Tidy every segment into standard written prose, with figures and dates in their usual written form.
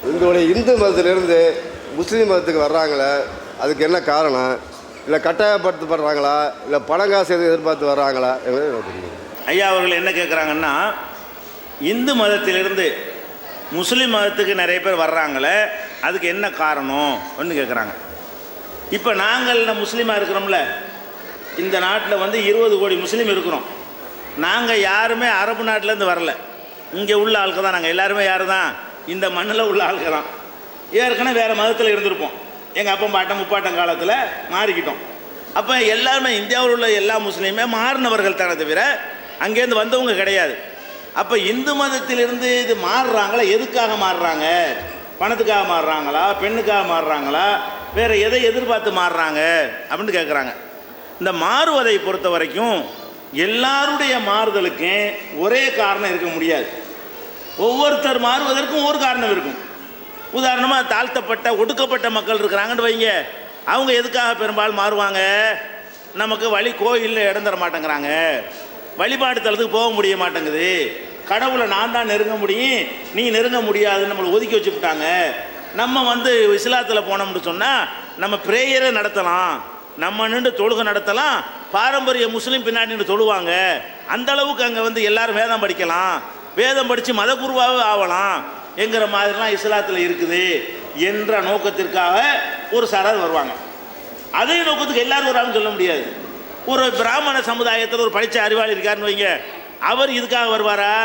உங்களுடைய இந்து மதத்திலிருந்து முஸ்லீம் மதத்துக்கு வர்றாங்களே, அதுக்கு என்ன காரணம்? இல்லை கட்டாயப்படுத்தப்படுறாங்களா, இல்லை பணம் காசு எதுவும் எதிர்பார்த்து வர்றாங்களா? ஐயா அவர்கள் என்ன கேட்குறாங்கன்னா, இந்து மதத்திலிருந்து முஸ்லீம் மதத்துக்கு நிறைய பேர் வர்றாங்களே, அதுக்கு என்ன காரணம் ஒன்று கேட்குறாங்க. இப்போ நாங்கள் முஸ்லீமாக இருக்கிறோம்ல, இந்த நாட்டில் 20 கோடி முஸ்லீம் இருக்கிறோம். நாங்கள் யாருமே அரபு நாட்டிலேருந்து வரல, இங்கே உள்ள ஆட்கள் தான். நாங்கள் எல்லாருமே யார் தான்? இந்த மண்ணில் உள்ள ஆட்கள் தான். ஏற்கனவே வேறு மதத்தில் இருந்திருப்போம். எங்கள் அப்பா பாட்டம் முப்பாட்டம் காலத்தில் மாறிக்கிட்டோம். அப்போ எல்லாருமே இந்தியாவில் உள்ள எல்லா முஸ்லீமே மாறினவர்கள் தானே தவிர அங்கேருந்து வந்தவங்க கிடையாது. அப்போ இந்து மதத்திலிருந்து இது மாறுறாங்களா, எதுக்காக மாறுறாங்க? பணத்துக்காக மாறுறாங்களா, பெண்ணுக்காக மாறுறாங்களா, வேறு எதை எதிர்பார்த்து மாறுறாங்க அப்படின்னு கேட்குறாங்க. இந்த மாறுவதை பொறுத்த வரைக்கும் எல்லாருடைய மாறுதலுக்கும் ஒரே காரணம் இருக்க முடியாது. ஒவ்வொருத்தர் மாறுவதற்கும் ஒவ்வொரு காரணம் இருக்கும். உதாரணமாக தாழ்த்தப்பட்ட ஒடுக்கப்பட்ட மக்கள் இருக்கிறாங்கன்னு வைங்க, அவங்க எதுக்காக பெரும்பாலும் மாறுவாங்க? நமக்கு வழி கோயிலில் இடம் தர மாட்டேங்கிறாங்க, வழிபாடு தளத்துக்கு போக முடிய மாட்டேங்குது, கடவுளை நான் தான் நெருங்க முடியும், நீ நெருங்க முடியாதுன்னு நம்மளை ஒதுக்கி வச்சுக்கிட்டாங்க. நம்ம இஸ்லாத்தில் போனோம்னு சொன்னால் நம்ம ப்ரேயரை நடத்தலாம், நம்ம நின்று தொழுகை நடத்தலாம், பாரம்பரிய முஸ்லீம் பின்னாடி நின்று தொழுவாங்க, அந்த அளவுக்கு அங்கே எல்லாரும் வேதம் படிக்கலாம், வேதம் படித்து மத குருவாகவே ஆகலாம் என்கிற மாதிரிலாம் இஸ்லாத்தில் இருக்குது என்ற நோக்கத்திற்காக ஒரு சாரார் வருவாங்க. அதே நோக்கத்துக்கு எல்லாரும் வராங்கன்னு சொல்ல முடியாது. ஒரு பிராமண சமுதாயத்தில் ஒரு படித்த அறிவாளி இருக்காருன்னு வைங்க, அவர் இதுக்காக வருவாரா?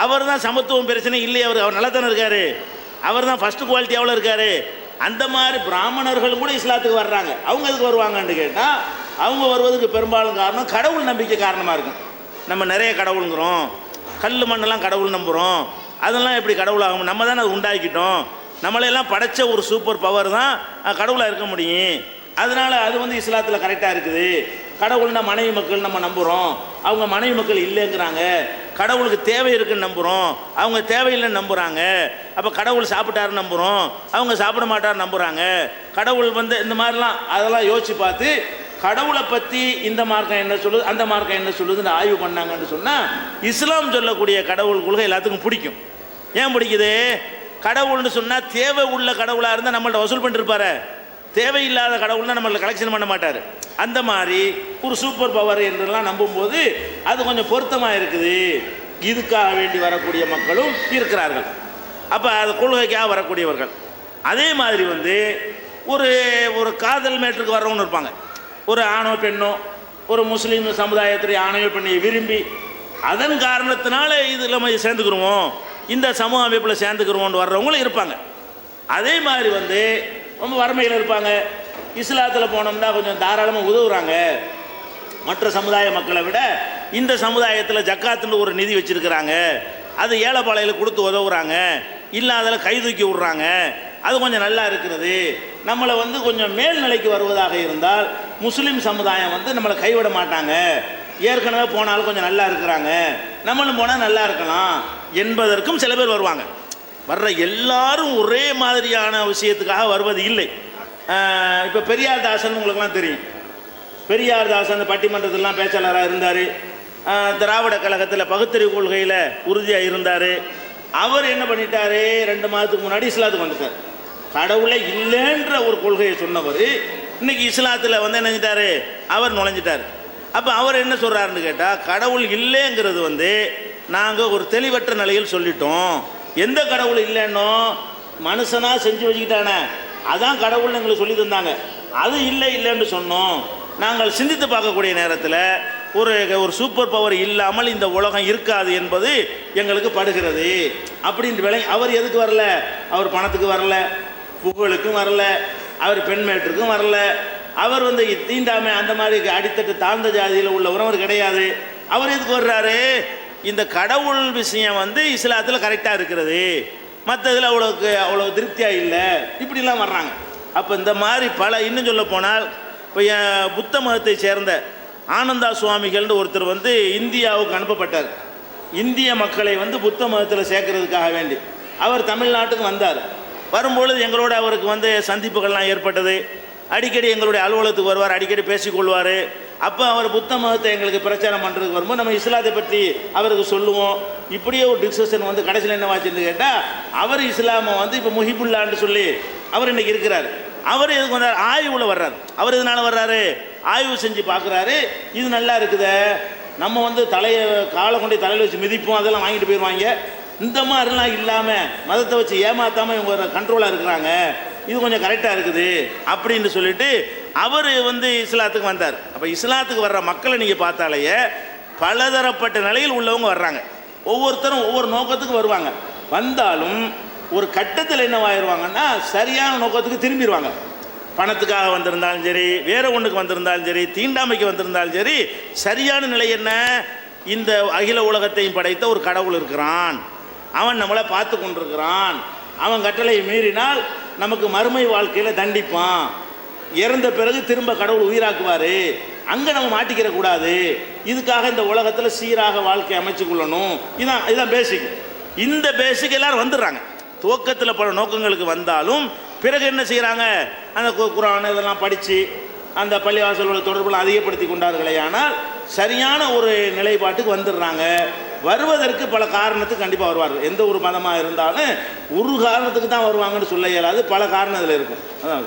அவர் தான் சமத்துவம் பிரச்சனை இல்லை, அவர் நல்லா தானே இருக்கார், அவர் தான் ஃபஸ்ட்டு குவாலிட்டியாவில் இருக்கார். அந்த மாதிரி பிராமணர்கள் கூட இஸ்லாத்துக்கு வர்றாங்க. அவங்க எதுக்கு வருவாங்கன்னு கேட்டால், அவங்க வருவதற்கு பெரும்பாலும் காரணம் கடவுள் நம்பிக்கை காரணமாக இருக்கும். நம்ம நிறைய கடவுளுங்கிறோம், கல் மண்ணெல்லாம் கடவுள் நம்புகிறோம், அதெல்லாம் எப்படி கடவுளாகும்? நம்ம தானே அதை உண்டாக்கிட்டோம், நம்மளையெல்லாம் படைத்த ஒரு சூப்பர் பவர் தான் கடவுளாக இருக்க முடியும். அதனால் அது இஸ்லாத்தில் கரெக்டாக இருக்குது. கடவுள்னா மனைவி மக்கள் நம்ம நம்புகிறோம், அவங்க மனைவி மக்கள் இல்லைங்கிறாங்க. கடவுளுக்கு தேவை இருக்குன்னு நம்புகிறோம், அவங்க தேவையில்லைன்னு நம்புகிறாங்க. அப்போ கடவுள் சாப்பிட்டாருன்னு நம்புகிறோம், அவங்க சாப்பிட மாட்டார்னு நம்புகிறாங்க. கடவுள் இந்த மாதிரிலாம் அதெல்லாம் யோசித்து பார்த்து கடவுளை பற்றி இந்த மார்க்கம் என்ன சொல்லுது, அந்த மார்க்கம் என்ன சொல்லுதுன்னு ஆய்வு பண்ணாங்கன்னு சொன்னால், இஸ்லாம் சொல்லக்கூடிய கடவுள் கொள்கை எல்லாத்துக்கும் பிடிக்கும். ஏன் பிடிக்குது? கடவுள்னு சொன்னால் தேவை உள்ள கடவுளாக இருந்தால் நம்மள்ட்ட வசூல் பண்ணிருப்பாரு, தேவையில்லாத கடவுள்னா நம்மளை கலெக்ஷன் பண்ண மாட்டார். அந்த மாதிரி ஒரு சூப்பர் பவர் என்றெல்லாம் நம்பும்போது அது கொஞ்சம் பொருத்தமாக இருக்குது. இதுக்காக வேண்டி வரக்கூடிய மக்களும் இருக்கிறார்கள். அப்போ அது கொள்கைக்காக வரக்கூடியவர்கள். அதே மாதிரி ஒரு ஒரு காதல் மேட்டருக்கு வர்றவங்க இருப்பாங்க. ஒரு ஆணோ பெண்ணோ, ஒரு முஸ்லீம் சமுதாயத்துடைய ஆணையோ பெண்ணையை விரும்பி அதன் காரணத்தினால இதில் நம்ம சேர்ந்துக்கிறோம், இந்த சமூக அமைப்பில் சேர்ந்துக்கிறோம்னு வர்றவங்களும் இருப்பாங்க. அதே மாதிரி ரொம்ப வறுமையில் இருப்பாங்க. இஸ்லாத்தில் போனோம்னா கொஞ்சம் தாராளமாக உதவுறாங்க. மற்ற சமுதாய மக்களை விட இந்த சமுதாயத்தில் ஜக்காத்துன்னு ஒரு நிதி வச்சுருக்கிறாங்க, அது ஏழைப்பாளையில் கொடுத்து உதவுறாங்க, இல்லாததில் கை தூக்கி விட்றாங்க, அது கொஞ்சம் நல்லா இருக்கிறது. நம்மளை கொஞ்சம் மேல்நிலைக்கு வருவதாக இருந்தால் முஸ்லீம் சமுதாயம் நம்மளை கைவிட மாட்டாங்க, ஏற்கனவே போனாலும் கொஞ்சம் நல்லா இருக்கிறாங்க, நம்மளும் போனால் நல்லா இருக்கலாம் என்பதற்கும் சில பேர் வருவாங்க. வர்ற எல்லாரும் ஒரே மாதிரியான விஷயத்துக்காக வருவது இல்லை. இப்போ பெரியார் தாசன் உங்களுக்கெல்லாம் தெரியும். பெரியார் தாசன் பட்டிமன்றத்திலாம் பேச்சாளராக இருந்தார், திராவிட கழகத்தில் பகுத்தறிவு கொள்கையில் உறுதியாக இருந்தார். அவர் என்ன பண்ணிட்டார்? 2 மாதத்துக்கு முன்னாடி இஸ்லாத்துக்கு வந்துட்டார். கடவுளே இல்லைன்ற ஒரு கொள்கையை சொன்னவர் இன்னைக்கு இஸ்லாத்தில் என்ன செஞ்சிட்டார்? அவர் நுழைஞ்சிட்டார். அப்போ அவர் என்ன சொல்கிறாருன்னு கேட்டால், கடவுள் இல்லைங்கிறது நாங்கள் ஒரு தெளிவற்ற நிலையில் சொல்லிட்டோம். எந்த கடவுள் இல்லைன்னோ மனுஷனாக செஞ்சு வச்சுக்கிட்டானே அதான் கடவுள்னு எங்களுக்கு சொல்லி தந்தாங்க, அது இல்லைன்னு சொன்னோம். நாங்கள் சிந்தித்து பார்க்கக்கூடிய நேரத்தில் ஒரு சூப்பர் பவர் இல்லாமல் இந்த உலகம் இருக்காது என்பது எங்களுக்கு படுகிறது அப்படின்ற விலை. அவர் எதுக்கு வரல? அவர் பணத்துக்கு வரல, புகழுக்கும் வரல, அவர் பெண்மேற்றுக்கும் வரல, அவர் தீண்டாமை அந்த மாதிரி அடித்தட்டு தாழ்ந்த ஜாதியில் உள்ள உறவர் கிடையாது. அவர் எதுக்கு வர்றாரு? இந்த கடவுள் விஷயம் இஸ்லாத்தில் கரெக்டாக இருக்கிறது, மற்றதில் அவ்வளோ திருப்தியாக இல்லை, இப்படிலாம் வர்றாங்க. அப்போ இந்த மாதிரி இன்னும் சொல்ல போனால், இப்போ புத்த மதத்தை சேர்ந்த ஆனந்தா சுவாமிகள்னு ஒருத்தர் இந்தியாவுக்கு அனுப்பப்பட்டார். இந்திய மக்களை புத்த மதத்தில் சேர்க்கறதுக்காக வேண்டி அவர் தமிழ்நாட்டுக்கு வந்தார். வரும்பொழுது எங்களோட அவருக்கு சந்திப்புகள்லாம் ஏற்பட்டது. அடிக்கடி எங்களுடைய அலுவலகத்துக்கு வருவார், அடிக்கடி பேசிக்கொள்வார். அப்போ அவர் புத்த மதத்தை எங்களுக்கு பிரச்சாரம் பண்ணுறதுக்கு வரும்போது நம்ம இஸ்லாத்தை பற்றி அவருக்கு சொல்லுவோம். இப்படியே ஒரு டிஸ்கஷன் கடைசியில் என்ன ஆச்சுன்னு கேட்டால், அவர் இஸ்லாமை வந்து இப்போ முஹிபுல்லான்னு சொல்லி அவர் இன்னைக்கு இருக்கிறார். அவர் எதுக்கு வந்தார்? ஆய்வில் வர்றாரு. அவர் எதனால வர்றாரு? ஆய்வு செஞ்சு பார்க்குறாரு, இது நல்லா இருக்குதே, நம்ம வந்து தலையை காலை கொண்டு தலையில் வச்சு மிதிப்போம், அதெல்லாம் வாங்கிட்டு போயிடுவாங்க, இந்த மாதிரிலாம் இல்லாமல் மதத்தை வச்சு ஏமாற்றாமல் இவங்க கண்ட்ரோலாக இருக்கிறாங்க, இது கொஞ்சம் கரெக்டாக இருக்குது அப்படின்னு சொல்லிட்டு அவர் வந்து இஸ்லாத்துக்கு வந்தார். அப்போ இஸ்லாத்துக்கு வர்ற மக்களை நீங்கள் பார்த்தாலேயே பலதரப்பட்ட நிலையில் உள்ளவங்க வர்றாங்க. ஒவ்வொருத்தரும் ஒவ்வொரு நோக்கத்துக்கு வருவாங்க. வந்தாலும் ஒரு கட்டத்தில் என்னவாயிருவாங்கன்னா சரியான நோக்கத்துக்கு திரும்பிடுவாங்க. பணத்துக்காக வந்திருந்தாலும் சரி, வேற ஒன்றுக்கு வந்திருந்தாலும் சரி, தீண்டாமைக்கு வந்திருந்தாலும் சரி, சரியான நிலை என்ன? இந்த அகில உலகத்தையும் படைத்த ஒரு கடவுள் இருக்கிறான், அவன் நம்மளை பார்த்து கொண்டிருக்கிறான், அவன் கட்டளையை மீறினால் நமக்கு மறுமை வாழ்க்கையில் தண்டிப்பான், இறந்த பிறகு திரும்ப கடவுள் உயிராக்குவார், அங்கே நம்ம மாட்டிக்கிற கூடாது, இதுக்காக இந்த உலகத்தில் சீராக வாழ்க்கை அமைச்சு கொள்ளணும், இதுதான் பேசிக். இந்த பேசிக் எல்லாரும் வந்துடுறாங்க. துவக்கத்தில் பல நோக்கங்களுக்கு வந்தாலும் பிறகு என்ன செய்கிறாங்க? அந்த குர்ஆன் இதெல்லாம் படித்து அந்த பள்ளிவாசலோட தொடர்புகளை அதிகப்படுத்தி கொண்டார்களே, ஆனால் சரியான ஒரு நிலைப்பாட்டுக்கு வந்துடுறாங்க. வருவதற்கு பல காரணத்துக்கு கண்டிப்பாக வருவார்கள். எந்த ஒரு மதமாக இருந்தாலும் ஒரு காரணத்துக்கு தான் வருவாங்கன்னு சொல்ல இயலாது, பல காரணம் இதில் இருக்கும். அதான்